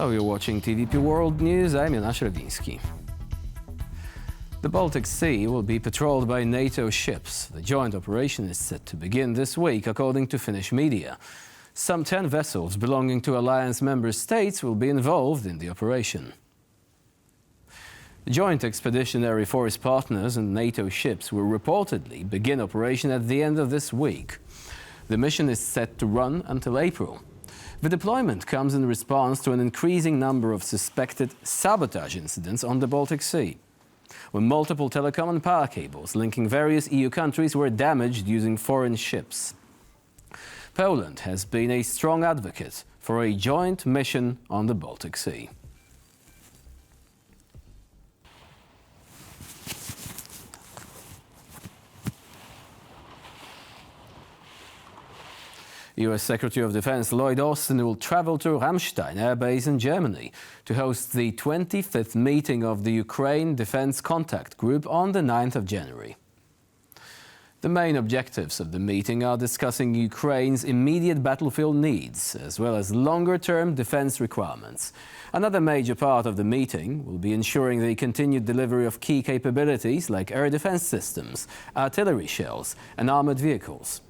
Hello, you're watching TVP World News. I'm Jonasz Rewiński. The Baltic Sea will be patrolled by NATO ships. The joint operation is set to begin this week, according to Finnish media. Some 10 vessels belonging to alliance member states will be involved in the operation. Joint Expeditionary Force partners and NATO ships will reportedly begin operation at the end of this week. The mission is set to run until April. The deployment comes in response to an increasing number of suspected sabotage incidents on the Baltic Sea, when multiple telecom and power cables linking various EU countries were damaged using foreign ships. Poland has been a strong advocate for a joint mission on the Baltic Sea. US Secretary of Defense Lloyd Austin will travel to Ramstein Air Base in Germany to host the 25th meeting of the Ukraine Defense Contact Group on the 9th of January. The main objectives of the meeting are discussing Ukraine's immediate battlefield needs, as well as longer-term defense requirements. Another major part of the meeting will be ensuring the continued delivery of key capabilities like air defense systems, artillery shells, and armored vehicles.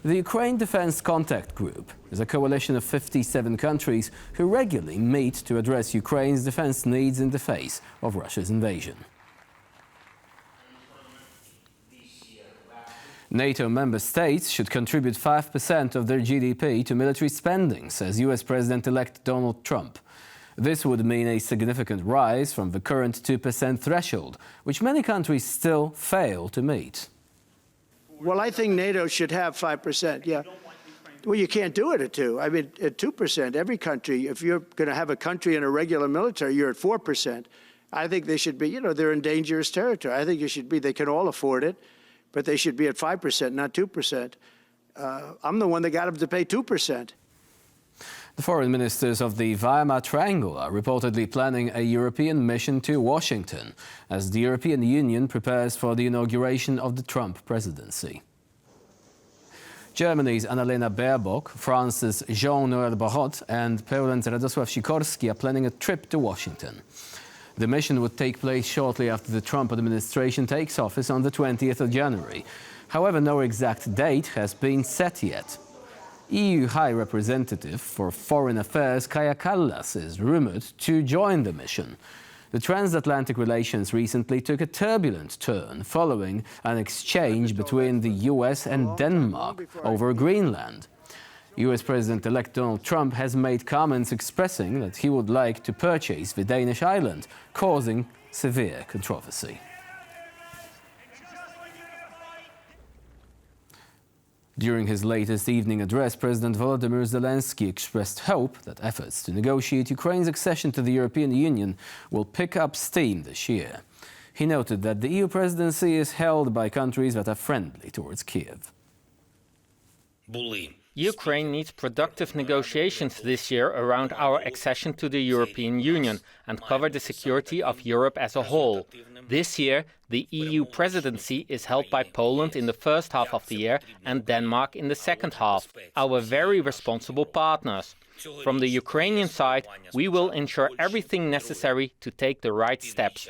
The Ukraine Defense Contact Group is a coalition of 57 countries who regularly meet to address Ukraine's defense needs in the face of Russia's invasion. NATO member states should contribute 5% of their GDP to military spending, says US President-elect Donald Trump. This would mean a significant rise from the current 2% threshold, which many countries still fail to meet. Well, I think NATO should have 5%, yeah. Well, you can't do it at 2%. I mean, at 2%, every country, if you're going to have a country in a regular military, you're at 4%. I think they should be, they're in dangerous territory. I think it should be, they can all afford it, but they should be at 5%, not 2%. I'm the one that got them to pay 2%. The foreign ministers of the Weimar Triangle are reportedly planning a European mission to Washington as the European Union prepares for the inauguration of the Trump presidency. Germany's Annalena Baerbock, France's Jean-Noël Barrot and Poland's Radosław Sikorski are planning a trip to Washington. The mission would take place shortly after the Trump administration takes office on the 20th of January. However, no exact date has been set yet. EU High Representative for Foreign Affairs Kaja Kallas is rumored to join the mission. The transatlantic relations recently took a turbulent turn following an exchange between the US and Denmark over Greenland. US President-elect Donald Trump has made comments expressing that he would like to purchase the Danish island, causing severe controversy. During his latest evening address, President Volodymyr Zelensky expressed hope that efforts to negotiate Ukraine's accession to the European Union will pick up steam this year. He noted that the EU presidency is held by countries that are friendly towards Kiev. Ukraine needs productive negotiations this year around our accession to the European Union and cover the security of Europe as a whole. This year, the EU presidency is held by Poland in the first half of the year and Denmark in the second half, our very responsible partners. From the Ukrainian side, we will ensure everything necessary to take the right steps.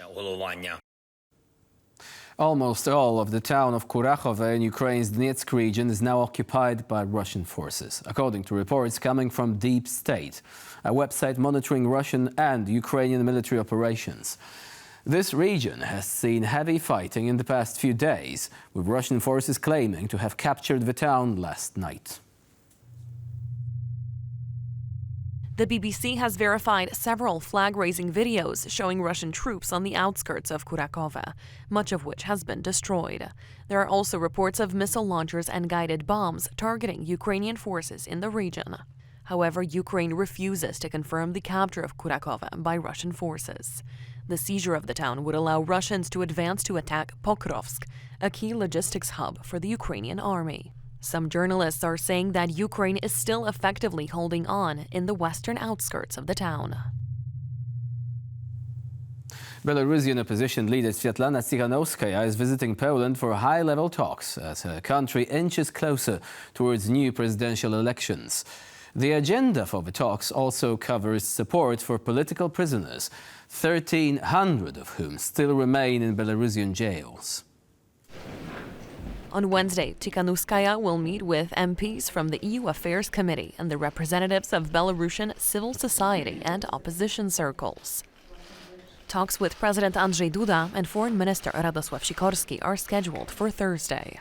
Almost all of the town of Kurachowe in Ukraine's Donetsk region is now occupied by Russian forces, according to reports coming from Deep State, a website monitoring Russian and Ukrainian military operations. This region has seen heavy fighting in the past few days, with Russian forces claiming to have captured the town last night. The BBC has verified several flag-raising videos showing Russian troops on the outskirts of Kurachowe, much of which has been destroyed. There are also reports of missile launchers and guided bombs targeting Ukrainian forces in the region. However, Ukraine refuses to confirm the capture of Kurachowe by Russian forces. The seizure of the town would allow Russians to advance to attack Pokrovsk, a key logistics hub for the Ukrainian army. Some journalists are saying that Ukraine is still effectively holding on in the western outskirts of the town. Belarusian opposition leader Svetlana Tsikhanouskaya is visiting Poland for high-level talks as her country inches closer towards new presidential elections. The agenda for the talks also covers support for political prisoners, 1,300 of whom still remain in Belarusian jails. On Wednesday, Tikhanovskaya will meet with MPs from the EU Affairs Committee and the representatives of Belarusian civil society and opposition circles. Talks with President Andrzej Duda and Foreign Minister Radosław Sikorski are scheduled for Thursday.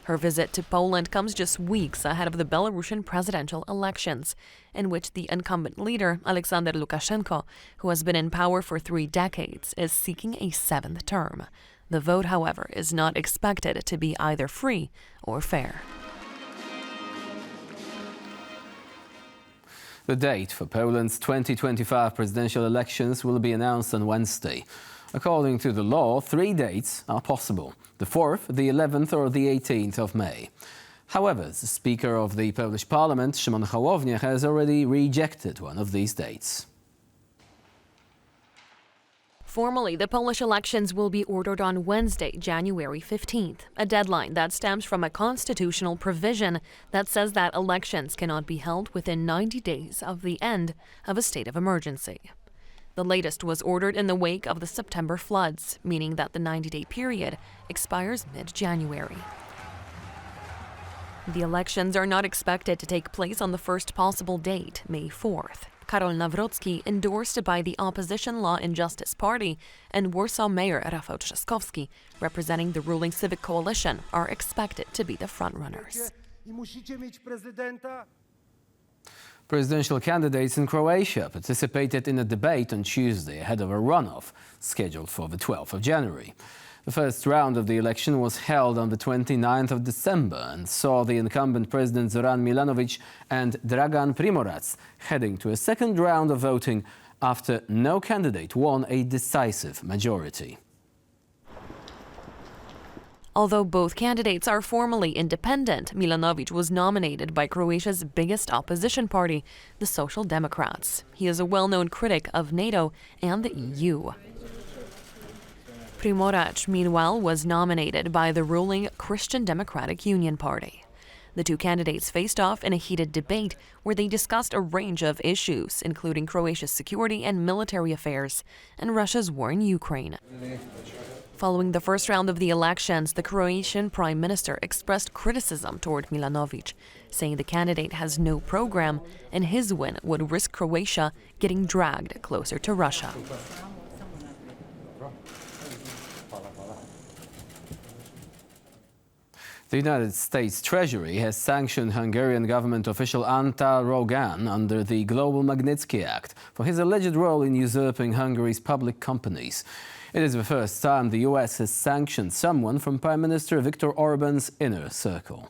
Her visit to Poland comes just weeks ahead of the Belarusian presidential elections, in which the incumbent leader, Alexander Lukashenko, who has been in power for 3 decades, is seeking a 7th term. The vote, however, is not expected to be either free or fair. The date for Poland's 2025 presidential elections will be announced on Wednesday. According to the law, 3 dates are possible: the 4th, the 11th or the 18th of May. However, the Speaker of the Polish Parliament, Szymon Hołownia, has already rejected one of these dates. Formally, the Polish elections will be ordered on Wednesday, January 15th, a deadline that stems from a constitutional provision that says that elections cannot be held within 90 days of the end of a state of emergency. The latest was ordered in the wake of the September floods, meaning that the 90-day period expires mid-January. The elections are not expected to take place on the first possible date, May 4th. Karol Nawrocki, endorsed by the opposition Law and Justice Party, and Warsaw Mayor Rafał Trzaskowski, representing the ruling Civic Coalition, are expected to be the frontrunners. Presidential candidates in Croatia participated in a debate on Tuesday ahead of a runoff scheduled for the 12th of January. The first round of the election was held on the 29th of December and saw the incumbent President Zoran Milanovic and Dragan Primorac heading to a second round of voting after no candidate won a decisive majority. Although both candidates are formally independent, Milanovic was nominated by Croatia's biggest opposition party, the Social Democrats. He is a well-known critic of NATO and the EU. Primorac, meanwhile, was nominated by the ruling Christian Democratic Union Party. The two candidates faced off in a heated debate where they discussed a range of issues, including Croatia's security and military affairs and Russia's war in Ukraine. Following the first round of the elections, the Croatian Prime Minister expressed criticism toward Milanovic, saying the candidate has no program and his win would risk Croatia getting dragged closer to Russia. The United States Treasury has sanctioned Hungarian government official Antal Rogan under the Global Magnitsky Act for his alleged role in usurping Hungary's public companies. It is the first time the US has sanctioned someone from Prime Minister Viktor Orban's inner circle.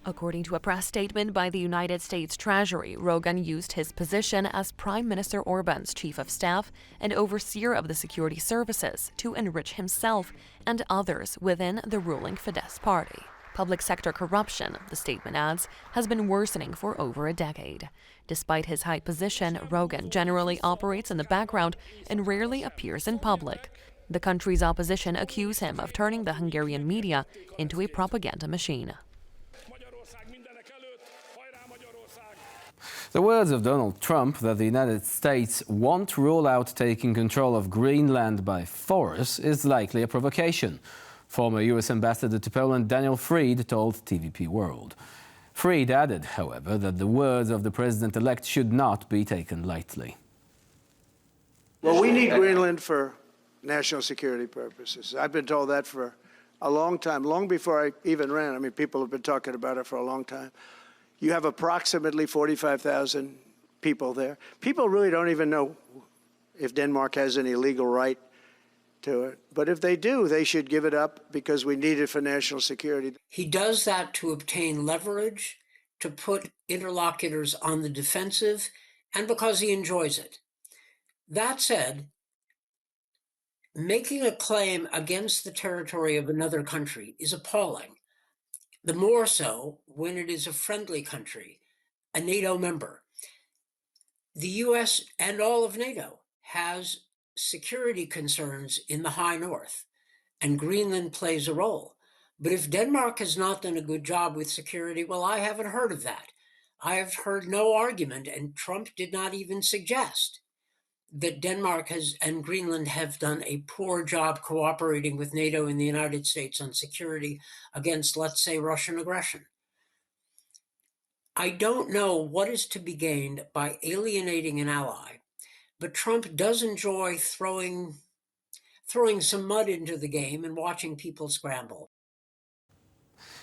According to a press statement by the United States Treasury, Rogan used his position as Prime Minister Orban's chief of staff and overseer of the security services to enrich himself and others within the ruling Fidesz party. Public sector corruption, the statement adds, has been worsening for over a decade. Despite his high position, Rogan generally operates in the background and rarely appears in public. The country's opposition accuse him of turning the Hungarian media into a propaganda machine. The words of Donald Trump that the United States won't rule out taking control of Greenland by force is likely a provocation. Former U.S. Ambassador to Poland Daniel Fried told TVP World. Fried added, however, that the words of the president-elect should not be taken lightly. Well, we need Greenland for national security purposes. I've been told that for a long time, long before I even ran. I mean, people have been talking about it for a long time. You have approximately 45,000 people there. People really don't even know if Denmark has any legal right to it. But if they do, they should give it up because we need it for national security. He does that to obtain leverage, to put interlocutors on the defensive, and because he enjoys it. That said, making a claim against the territory of another country is appalling. The more so when it is a friendly country, a NATO member. The US and all of NATO has security concerns in the high north, and Greenland plays a role. But if Denmark has not done a good job with security, well, I haven't heard of that. I have heard no argument, and Trump did not even suggest that Denmark and Greenland have done a poor job cooperating with NATO and the United States on security against, let's say, Russian aggression. I don't know what is to be gained by alienating an ally, but Trump does enjoy throwing some mud into the game and watching people scramble.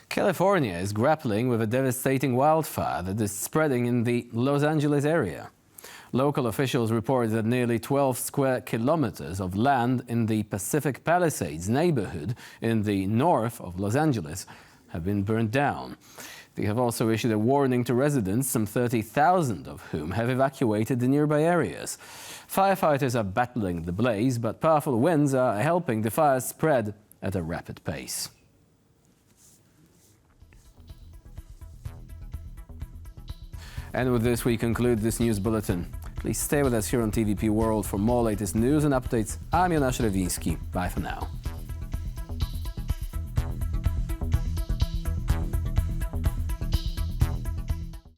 California is grappling with a devastating wildfire that is spreading in the Los Angeles area. Local officials report that nearly 12 square kilometers of land in the Pacific Palisades neighborhood in the north of Los Angeles have been burned down. They have also issued a warning to residents, some 30,000 of whom have evacuated the nearby areas. Firefighters are battling the blaze, but powerful winds are helping the fire spread at a rapid pace. And with this, we conclude this news bulletin. Please stay with us here on TVP World for more latest news and updates. I'm Jonasz Rewiński. Bye for now.